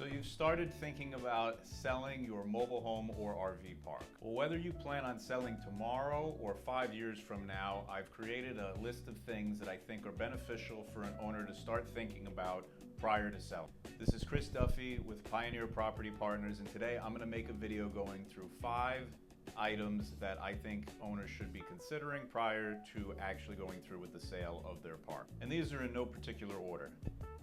you've started thinking about selling your mobile home or RV park. Well, whether you plan on selling tomorrow or 5 years from now, I've created a list of things that I think are beneficial for an owner to start thinking about prior to selling. This is Chris Duffy with Pioneer Property Partners, and today I'm going to make a video going through 5 items that I think owners should be considering prior to actually going through with the sale of their park. And these are in no particular order.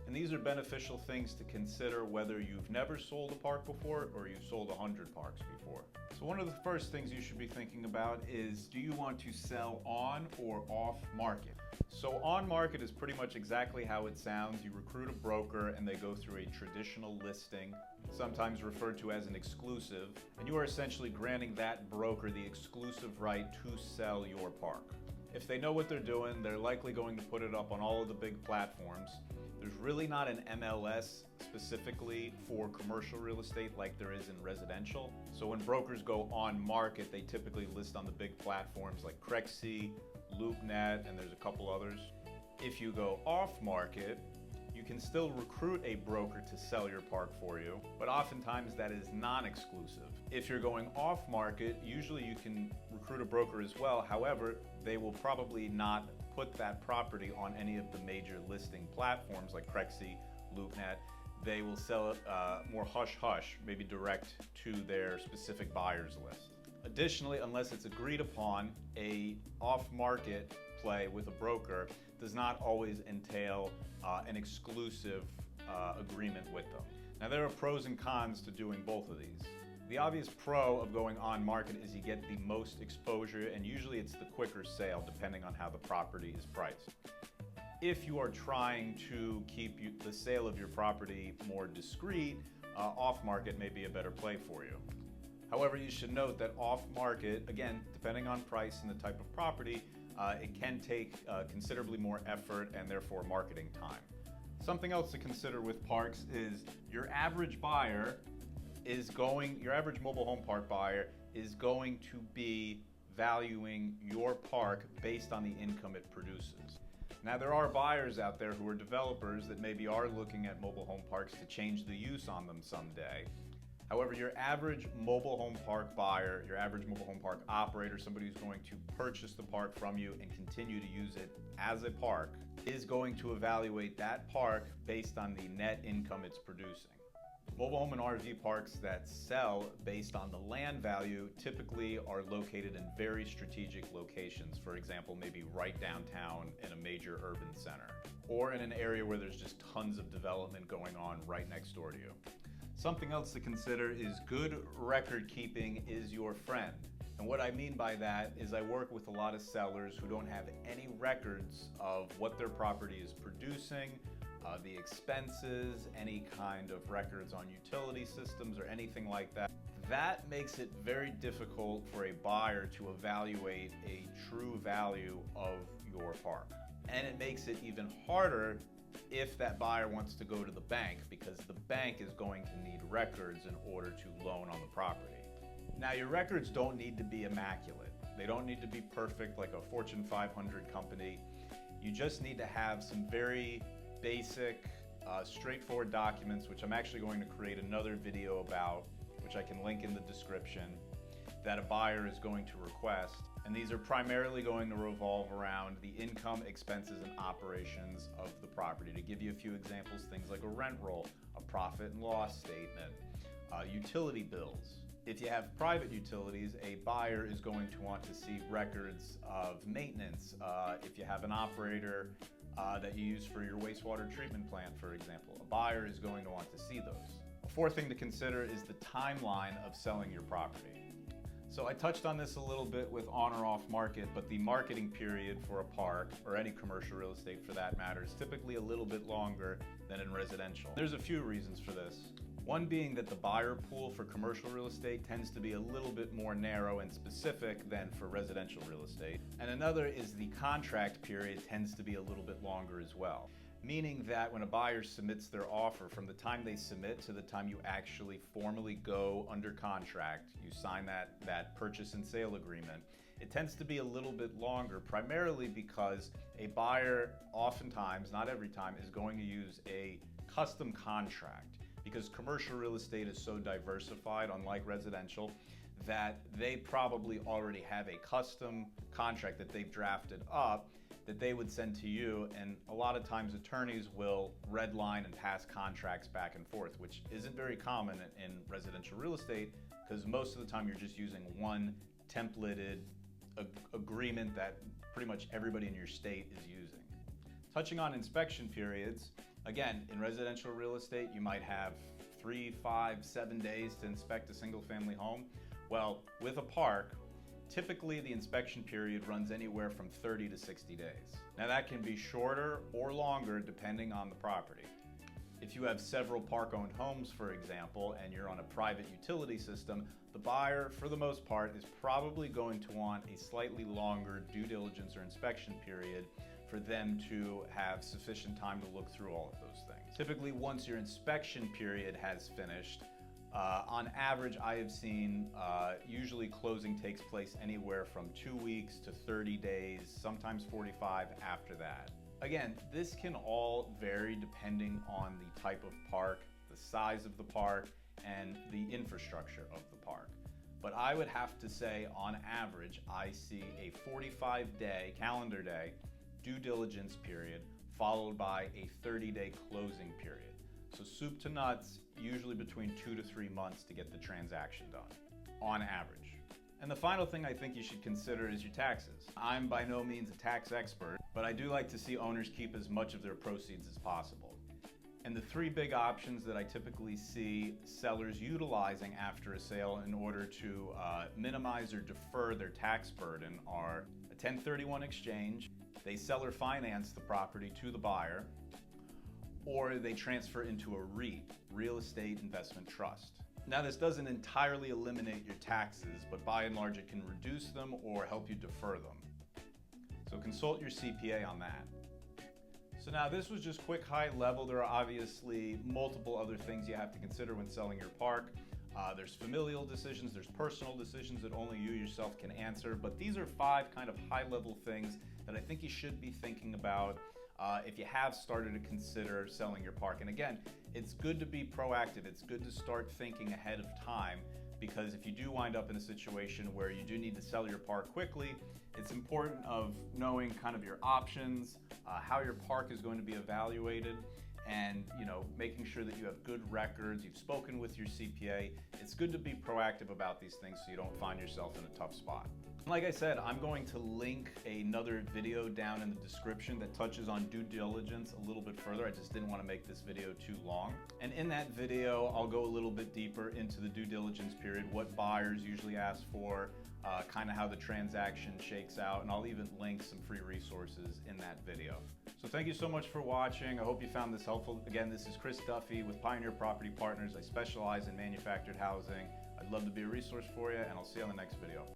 And these are beneficial things to consider whether you've never sold a park before or you've sold 100 parks before. So one of the first things you should be thinking about is, do you want to sell on or off market? So on market is pretty much exactly how it sounds. You recruit a broker and they go through a traditional listing, sometimes referred to as an exclusive, and you are essentially granting that broker the exclusive right to sell your park. If they know what they're doing, they're likely going to put it up on all of the big platforms. There's really not an MLS specifically for commercial real estate like there is in residential. So when brokers go on market, they typically list on the big platforms like Crexi, LoopNet, and there's a couple others. If you go off market, you can still recruit a broker to sell your park for you, but oftentimes that is non-exclusive. If you're going off market, usually you can recruit a broker as well. However, they will probably not put that property on any of the major listing platforms like Crexi, LoopNet. They will sell it more hush-hush, maybe direct to their specific buyers list. Additionally, unless it's agreed upon, a off-market play with a broker does not always entail an exclusive agreement with them. Now, there are pros and cons to doing both of these. The obvious pro of going on market is you get the most exposure, and usually it's the quicker sale depending on how the property is priced. If you are trying to keep the sale of your property more discreet, off market may be a better play for you. However, you should note that off market, again, depending on price and the type of property, it can take considerably more effort and therefore marketing time. Something else to consider with parks is your average mobile home park buyer is going to be valuing your park based on the income it produces. Now, there are buyers out there who are developers that maybe are looking at mobile home parks to change the use on them someday. However, your average mobile home park buyer, your average mobile home park operator, somebody who's going to purchase the park from you and continue to use it as a park, is going to evaluate that park based on the net income it's producing. Mobile home and RV parks that sell based on the land value typically are located in very strategic locations. For example, maybe right downtown in a major urban center, or in an area where there's just tons of development going on right next door to you. Something else to consider is good record keeping is your friend. And what I mean by that is I work with a lot of sellers who don't have any records of what their property is producing, the expenses, any kind of records on utility systems or anything like that. That makes it very difficult for a buyer to evaluate a true value of your park. And it makes it even harder if that buyer wants to go to the bank, because the bank is going to need records in order to loan on the property. Now, your records don't need to be immaculate. They don't need to be perfect like a Fortune 500 company. You just need to have some very basic, straightforward documents, which I'm actually going to create another video about, which I can link in the description, that a buyer is going to request. And these are primarily going to revolve around the income, expenses, and operations of the property. To give you a few examples, things like a rent roll, a profit and loss statement, utility bills. If you have private utilities, a buyer is going to want to see records of maintenance. If you have an operator that you use for your wastewater treatment plant, for example, a buyer is going to want to see those. A fourth thing to consider is the timeline of selling your property. So I touched on this a little bit with on or off market, but the marketing period for a park, or any commercial real estate for that matter, is typically a little bit longer than in residential. There's a few reasons for this. One being that the buyer pool for commercial real estate tends to be a little bit more narrow and specific than for residential real estate. And another is the contract period tends to be a little bit longer as well. Meaning that when a buyer submits their offer, from the time they submit to the time you actually formally go under contract, you sign that purchase and sale agreement, it tends to be a little bit longer, primarily because a buyer oftentimes, not every time, is going to use a custom contract. because commercial real estate is so diversified, unlike residential, that they probably already have a custom contract that they've drafted up that they would send to you, and a lot of times attorneys will redline and pass contracts back and forth, which isn't very common in residential real estate, because most of the time you're just using one templated agreement that pretty much everybody in your state is using. Touching on inspection periods, again, in residential real estate, you might have 3, 5, 7 days to inspect a single family home. Well, with a park, typically the inspection period runs anywhere from 30 to 60 days. Now that can be shorter or longer depending on the property. If you have several park-owned homes, for example, and you're on a private utility system, the buyer, for the most part, is probably going to want a slightly longer due diligence or inspection period for them to have sufficient time to look through all of those things. Typically, once your inspection period has finished, on average, I have seen usually closing takes place anywhere from 2 weeks to 30 days, sometimes 45 after that. Again, this can all vary depending on the type of park, the size of the park, and the infrastructure of the park. But I would have to say, on average, I see a 45-day, calendar day, due diligence period, followed by a 30-day closing period. So soup to nuts, usually between 2 to 3 months to get the transaction done, on average. And the final thing I think you should consider is your taxes. I'm by no means a tax expert, but I do like to see owners keep as much of their proceeds as possible. And the 3 big options that I typically see sellers utilizing after a sale in order to minimize or defer their tax burden are a 1031 exchange, they seller finance the property to the buyer, or they transfer into a REIT, Real Estate Investment Trust. Now, this doesn't entirely eliminate your taxes, but by and large it can reduce them or help you defer them. So consult your CPA on that. So now this was just quick high level. There are obviously multiple other things you have to consider when selling your park. There's familial decisions, there's personal decisions that only you yourself can answer, but these are 5 kind of high level things that I think you should be thinking about if you have started to consider selling your park. And again, it's good to be proactive. It's good to start thinking ahead of time, because if you do wind up in a situation where you do need to sell your park quickly, it's important of knowing kind of your options, how your park is going to be evaluated, and making sure that you have good records, you've spoken with your CPA. It's good to be proactive about these things so you don't find yourself in a tough spot. Like I said, I'm going to link another video down in the description that touches on due diligence a little bit further. I just didn't want to make this video too long. And in that video, I'll go a little bit deeper into the due diligence period, what buyers usually ask for, kind of how the transaction shakes out, and I'll even link some free resources in that video. So thank you so much for watching. I hope you found this helpful. Again, this is Chris Duffy with Pioneer Property Partners. I specialize in manufactured housing. I'd love to be a resource for you, and I'll see you on the next video.